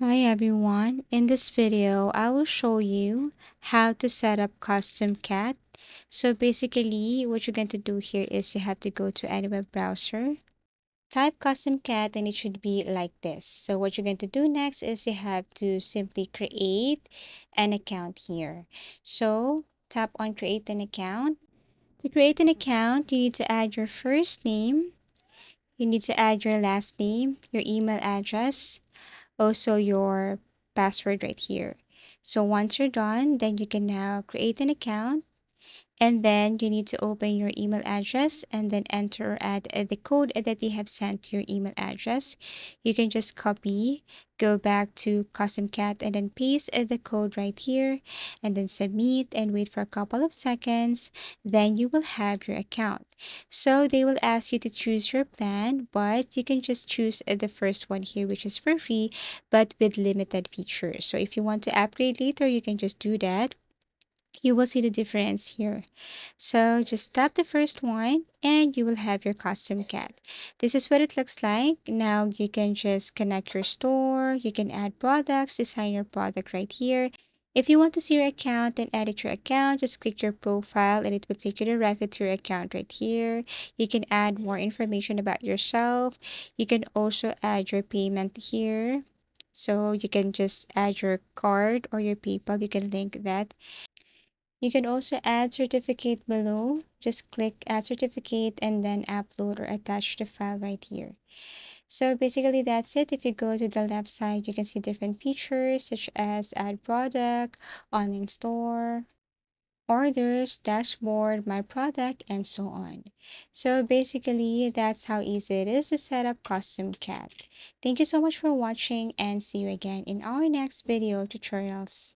Hi everyone. In this video, I will show you how to set up CustomCat. So basically, what you're going to do here is you have to go to any web browser, type CustomCat, and it should be like this. So what you're going to do next is you have to simply create an account here. So tap on create an account. To create an account, you need to add your first name, you need to add your last name, your email address, also your password right here. So once you're done, then you can now create an account, and then you need to open your email address and then enter at the code that you have sent to your email address. You can just copy, go back to CustomCat and then paste the code right here and then submit and wait for a couple of seconds. Then you will have your account. So they will ask you to choose your plan, but you can just choose the first one here, which is for free, but with limited features. So if you want to upgrade later, you can just do that. You will see the difference here. So just tap the first one and you will have your custom cat. This is what it looks like. Now you can just connect your store. You can add products, design your product right here. If you want to see your account and edit your account, just click your profile and it will take you directly to your account right here. You can add more information about yourself. You can also add your payment here. So you can just add your card or your PayPal. You can link that. You can also add certificate below. Just click add certificate and then upload or attach the file right here. So basically that's it. If you go to the left side, you can see different features such as add product, online store, orders, dashboard, my product, and so on. So basically that's how easy it is to set up custom cat. Thank you so much for watching and see you again in our next video tutorials.